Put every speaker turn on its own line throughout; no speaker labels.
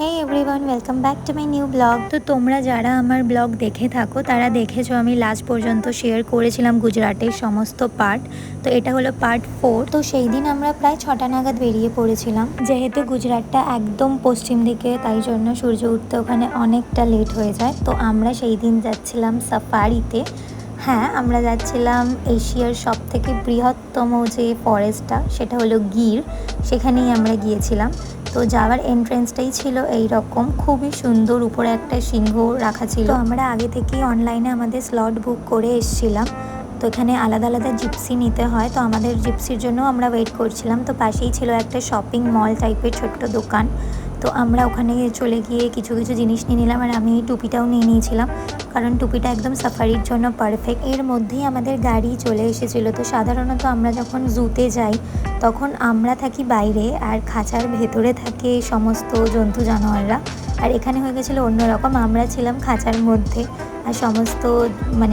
Hey everyone, welcome back to my new blog. তো তোমরা যারা আমার ব্লগ দেখে থাকো তারা দেখেছো আমি লাস্ট পর্যন্ত শেয়ার করেছিলাম গুজরাটের সমস্ত পার্ট। তো এটা হলো পার্ট 4। তো সেই দিন আমরা প্রায় 6টা নাগাদ বেরিয়ে পড়েছিলাম। যেহেতু গুজরাটটা একদম পশ্চিম দিকে, তাই জন্য সূর্য উঠতে ওখানে অনেকটা লেট হয়ে যায়। তো আমরা সেই দিন যাচ্ছিলাম সাফারিতে। হ্যাঁ, আমরা যাচ্ছিলাম এশিয়ার সব থেকে বৃহত্তম যে ফরেস্টটা, সেটা হলো গির। সেখানেই আমরা গিয়েছিলাম। তো যাওয়ার এন্ট্রেন্সটাই ছিল এই রকম, খুবই সুন্দর, উপরে একটা সিংহ রাখা ছিল। তো আমরা আগে থেকেই অনলাইনে আমাদের স্লট বুক করে এসেছিলাম। তো এখানে আলাদা আলাদা জিপসি নিতে হয়, তো আমাদের জিপসির জন্য আমরা ওয়েট করছিলাম। তো পাশেই ছিল একটা শপিং মল টাইপের ছোট্ট দোকান। তো আমরা ওখানে চলে গিয়ে কিছু কিছু জিনিস নিয়ে নিলাম, আর আমি টুপিটাও নিয়ে নিয়েছিলাম, কারণ টুপিটা একদম সাফারির জন্য পারফেক্ট। এর মধ্যেই আমাদের গাড়ি চলে এসেছিলো। তো সাধারণত আমরা যখন জুতে যাই তখন আমরা থাকি বাইরে, আর খাঁচার ভেতরে থাকে সমস্ত জন্তু জানোয়াররা। আর এখানে হয়ে গেছিলো অন্যরকম, আমরা ছিলাম খাঁচার মধ্যে, আর সমস্ত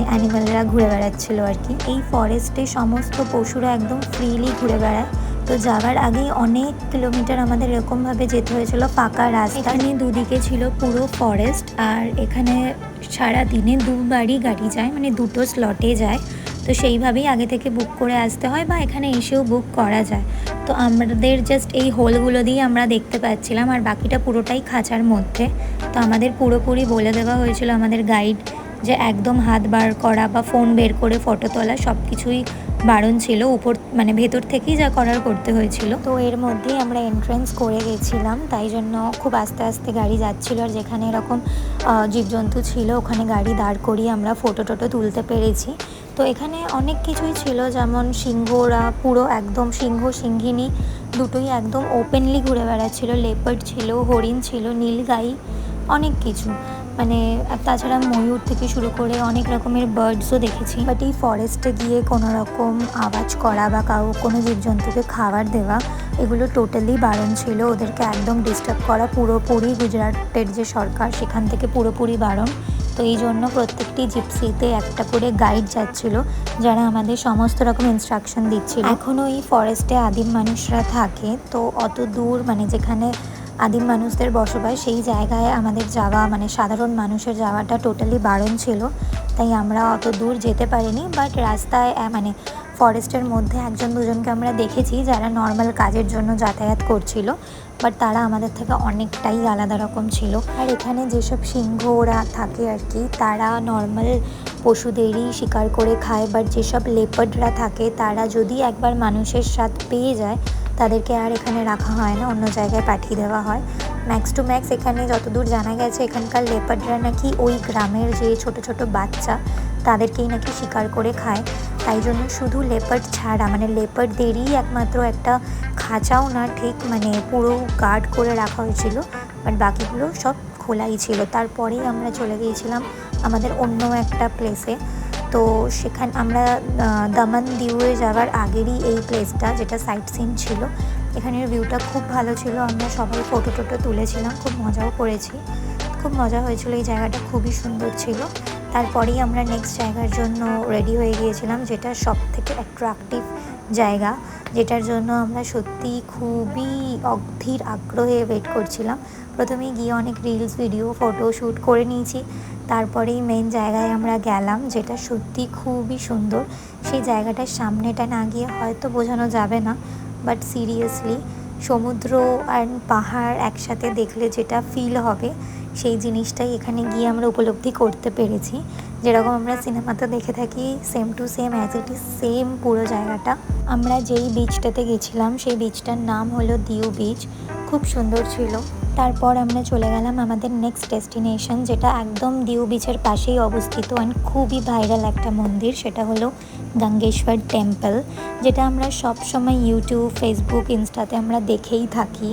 অ্যানিমালরা ঘুরে বেড়াচ্ছিলো আর কি। এই ফরেস্টে সমস্ত পশুরা একদম ফ্রিলি ঘুরে বেড়ায়। তো যাওয়ার আগেই অনেক কিলোমিটার আমাদের এরকমভাবে যেতে হয়েছিল ফাঁকা রাস্তা। এখানে দুদিকে ছিল পুরো ফরেস্ট, আর এখানে সারা দিনে দুবারই গাড়ি যায়, মানে দুটো স্লটে যায়। তো সেইভাবেই আগে থেকে বুক করে আসতে হয়, বা এখানে এসেও বুক করা যায়। তো আমাদের জাস্ট এই হোলগুলো দিয়ে আমরা দেখতে পাচ্ছিলাম, আর বাকিটা পুরোটাই খাঁচার মধ্যে। তো আমাদের পুরোপুরি বলে দেওয়া হয়েছিল আমাদের গাইড যে একদম হাত বার করা বা ফোন বের করে ফটো তোলা সব কিছুই বারণ ছিল। উপর মানে ভেতর থেকেই যা করার করতে হয়েছিল। তো এর মধ্যেই আমরা এন্ট্রেন্স করে গেছিলাম, তাই জন্য খুব আস্তে আস্তে গাড়ি যাচ্ছিল। আর যেখানে এরকম জীবজন্তু ছিল ওখানে গাড়ি দাঁড় করিয়ে আমরা ফটো টোটো তুলতে পেরেছি। তো এখানে অনেক কিছুই ছিল, যেমন সিংহরা পুরো একদম সিংহ সিংহিনী দুটোই একদম ওপেনলি ঘুরে বেড়াচ্ছিল। লেপার্ড ছিল, হরিণ ছিল, নীলগাই, অনেক কিছু। মানে তাছাড়া ময়ূর থেকে শুরু করে অনেক রকমের বার্ডসও দেখেছি। বাট এই ফরেস্টে গিয়ে কোনো রকম আওয়াজ করা বা কোনো জীবজন্তুকে খাবার দেওয়া, এগুলো টোটালি বারণ ছিল। ওদেরকে একদম ডিস্টার্ব করা পুরোপুরি গুজরাটের যে সরকার সেখান থেকে পুরোপুরি বারণ। তো এই জন্য প্রত্যেকটি জিপসিতে একটা করে গাইড যাচ্ছিল, যারা আমাদের সমস্ত রকম ইনস্ট্রাকশন দিচ্ছিল। এখনও এই ফরেস্টে আদিম মানুষরা থাকে, তো অত দূর মানে যেখানে আদিম মানুষদের বসবাস সেই জায়গায় আমাদের যাওয়া, মানে সাধারণ মানুষের যাওয়াটা টোটালি বারণ ছিল। তাই আমরা অত দূর যেতে পারিনি। বাট রাস্তায় মানে ফরেস্টের মধ্যে একজন দুজনকে আমরা দেখেছি যারা নর্মাল কাজের জন্য যাতায়াত করছিল, বাট তারা আমাদের থেকে অনেকটাই আলাদা রকম ছিল। আর এখানে যেসব সিংহরা থাকে আর কি, তারা নর্মাল পশুদেরই শিকার করে খায়। বাট যেসব লেপার্ডরা থাকে তারা যদি একবার মানুষের স্বাদ পেয়ে যায়, তাদেরকে আর এখানে রাখা হয় না, অন্য জায়গায় পাঠিয়ে দেওয়া হয়। ম্যাক্স টু ম্যাক্স এখানে যতদূর জানা গেছে এখানকার লেপার্ডরা নাকি ওই গ্রামের যে ছোট ছোট বাচ্চা তাদেরকেই নাকি শিকার করে খায়। তাই জন্য শুধু লেপার্ড ছাড়া, মানে লেপার্ডদেরই একমাত্র একটা খাঁচাও না ঠিক, মানে পুরো গার্ড করে রাখা হয়েছিল, বাট বাকিগুলো সব খোলাই ছিল। তারপরেই আমরা চলে গিয়েছিলাম আমাদের অন্য একটা প্লেসে। তো সেখানে আমরা দামান দিউয়ে যাওয়ার আগেরই এই প্লেসটা, যেটা সাইট সিন ছিল। এখানের ভিউটা খুব ভালো ছিল, আমরা সবাই ফটো টোটো তুলেছিলাম, খুব মজাও করেছি, খুব মজা হয়েছিল। এই জায়গাটা খুবই সুন্দর ছিল। তারপরেই আমরা নেক্সট জায়গার জন্য রেডি হয়ে গিয়েছিলাম, যেটা সব থেকে অ্যাট্রাকটিভ জায়গা, যেটার জন্য আমরা সত্যি খুবই অধীর আগ্রহে ওয়েট করছিলাম। প্রথমেই গিয়ে অনেক রিলস ভিডিও ফটো শ্যুট করে নিয়েছি, তারপরেই মেন জায়গায় আমরা গেলাম, যেটা সত্যি খুবই সুন্দর। সেই জায়গাটার সামনেটা না গিয়ে হয়তো বোঝানো যাবে না, বাট সিরিয়াসলি সমুদ্র আর পাহাড় একসাথে দেখলে যেটা ফিল হবে, সেই জিনিসটাই এখানে গিয়ে আমরা উপলব্ধি করতে পেরেছি। যেরকম আমরা সিনেমাতে দেখে থাকি, same to same as it is same পুরো জায়গাটা। আমরা যেই বিচটাতে গেছিলাম সেই বিচটার নাম হলো দিউ বিচ, খুব সুন্দর ছিল। তারপর আমরা চলে গেলাম আমাদের নেক্সট ডেস্টিনেশন, যেটা একদম দিউ বিচের পাশেই অবস্থিত অ্যান্ড খুবই ভাইরাল একটা মন্দির, সেটা হলো গঙ্গেশ্বর টেম্পল, যেটা আমরা সব সময় ইউটিউব, ফেসবুক, ইনস্টাতে আমরা দেখেই থাকি।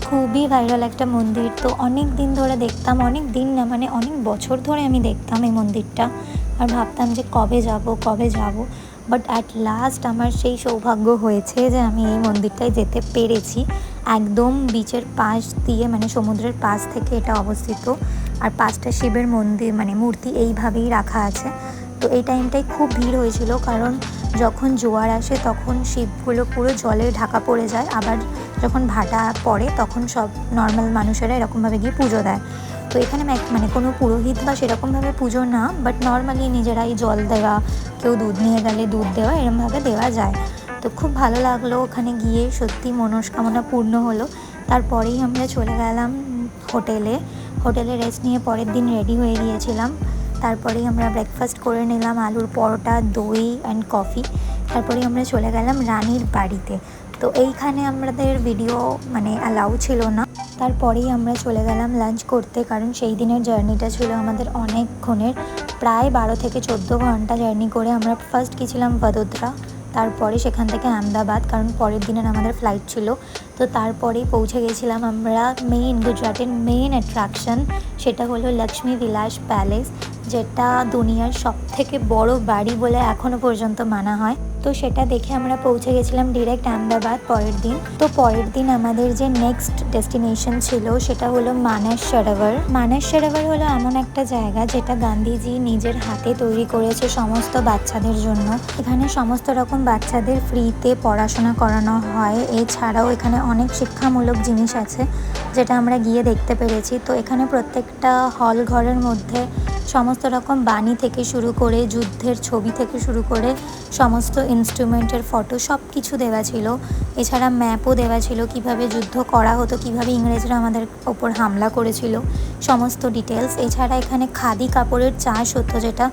খুবই ভাইরাল একটা মন্দির। তো অনেক দিন ধরে দেখতাম, অনেক দিন না মানে অনেক বছর ধরে আমি দেখতাম এই মন্দিরটা, আর ভাবতাম যে কবে যাব। বাট অ্যাট লাস্ট আমার সেই সৌভাগ্য হয়েছে যে আমি এই মন্দিরটায় যেতে পেরেছি। একদম বিচের পাশ দিয়ে, মানে সমুদ্রের পাশ থেকে এটা অবস্থিত, আর 5টা শিবের মন্দির মানে মূর্তি এইভাবেই রাখা আছে। তো এই টাইমটাই খুব ভিড় হয়েছিল, কারণ যখন জোয়ার আসে তখন শিবগুলো পুরো জলে ঢাকা পড়ে যায়, আবার যখন ভাটা পড়ে তখন সব নর্মাল মানুষেরা এরকমভাবে গিয়ে পুজো দেয়। তো এখানে মানে কোনো পুরোহিত বা সেরকমভাবে পুজো না, বাট নর্মালি নিজেরাই জল দেওয়া, কেউ দুধ নিয়ে গেলে দুধ দেওয়া, এরমভাবে দেওয়া যায়। তো খুব ভালো লাগলো ওখানে গিয়ে, সত্যি মনস্কামনা পূর্ণ হলো। তারপরেই আমরা চলে গেলাম হোটেলে রেস্ট নিয়ে পরের দিন রেডি হয়ে গিয়েছিলাম। তারপরেই আমরা ব্রেকফাস্ট করে নিলাম, আলুর পরোটা, দই অ্যান্ড কফি। তারপরেই আমরা চলে গেলাম রানীর বাড়িতে। তো এইখানে আমাদের ভিডিও মানে অ্যালাউ ছিল না। তারপরেই আমরা চলে গেলাম লাঞ্চ করতে, কারণ সেই দিনের জার্নিটা ছিল আমাদের অনেকক্ষণের, প্রায় 12 থেকে 14 ঘন্টা জার্নি করে আমরা ফার্স্ট গেছিলাম ভদোদরা, তারপরে সেখান থেকে আহমেদাবাদ, কারণ পরের দিনের আমাদের ফ্লাইট ছিল। তো তারপরেই পৌঁছে গেছিলাম আমরা গুজরাটের মেইন অ্যাট্রাকশন, সেটা হলো লক্ষ্মী বিলাস প্যালেস, যেটা দুনিয়ার সবথেকে বড় বাড়ি বলে এখনও পর্যন্ত মানা হয়। তো সেটা দেখে আমরা পৌঁছে গেছিলাম ডিরেক্ট আহমেদাবাদ পরের দিন। তো পরের দিন আমাদের যে নেক্সট ডেস্টিনেশন ছিল সেটা হলো মানস সরোবর হলো এমন একটা জায়গা যেটা গান্ধীজি নিজের হাতে তৈরি করেছে সমস্ত বাচ্চাদের জন্য। এখানে সমস্ত রকম বাচ্চাদের ফ্রিতে পড়াশোনা করানো হয়। এছাড়াও এখানে অনেক শিক্ষামূলক জিনিস আছে যেটা আমরা গিয়ে দেখতে পেরেছি। তো এখানে প্রত্যেকটা হল ঘরের মধ্যে সমস্ত রকম বাণী থেকে শুরু করে, যুদ্ধের ছবি থেকে শুরু করে, সমস্ত ইনস্ট্রুমেন্টের ফটো সব কিছু দেওয়া ছিল। এছাড়া ম্যাপও দেওয়া ছিল, কিভাবে যুদ্ধ করা হতো, কিভাবে ইংরেজরা আমাদের ওপর হামলা করেছিল, সমস্ত ডিটেলস। এছাড়া এখানে খাদি কাপড়ের চাষ হতো, যেটা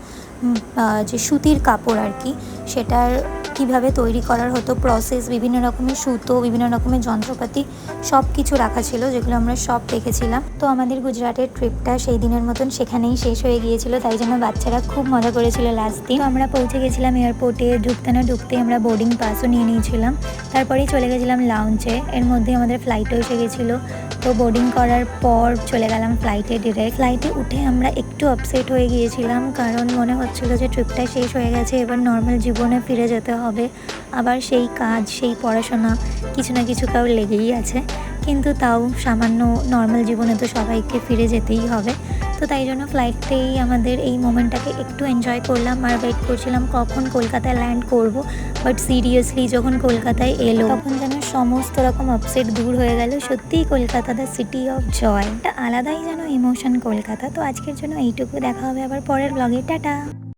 যে সুতির কাপড় আর কি, সেটার কিভাবে তৈরি করার হতো প্রসেস, বিভিন্ন রকমের সুতো, বিভিন্ন রকমের যন্ত্রপাতি সব কিছু রাখা ছিল, যেগুলো আমরা সব দেখেছিলাম। তো আমাদের গুজরাটের ট্রিপটা সেই দিনের মতন সেখানেই শেষ হয়ে গিয়েছিল, তাই জন্য বাচ্চারা খুব মজা করেছিল লাস্ট দিন। তো আমরা পৌঁছে গেছিলাম এয়ারপোর্টে, ঢুকতে আমরা বোর্ডিং পাসও নিয়ে নিয়েছিলাম। তারপরেই চলে গেছিলাম লাউঞ্জে, এর মধ্যে আমাদের ফ্লাইটও এসে গেছিলো। তো বোর্ডিং করার পর চলে গেলাম ফ্লাইটে ডিরেক্ট। ফ্লাইটে উঠে আমরা একটু আপসেট হয়ে গিয়েছিলাম, কারণ মনে হচ্ছিল যে ট্রিপটা শেষ হয়ে গেছে, এবার নর্মাল জীবনে ফিরে যেতে হবে। আবার সেই কাজ, সেই পড়াশোনা, কিছু না কিছু কাউ লেগেই আছে, কিন্তু তাও সামান্য নর্মাল জীবনে তো সবাইকে ফিরে যেতেই হবে। তো তাই জন্য ফ্লাইটতেই আমাদের এই মোমেন্টটাকে একটু এনজয় করলাম আর ওয়েট করছিলাম কখন কলকাতায় ল্যান্ড করব। বাট সিরিয়াসলি যখন কলকাতায় এলো তখন যেন সমস্ত রকম আপসেট দূর হয়ে গেল। সত্যিই Kolkata the city of joy, একটা আলাদাই যেন ইমোশন কলকাতা। তো আজকের জন্য এইটুকু, দেখা হবে আবার পরের ব্লগে, টাটা।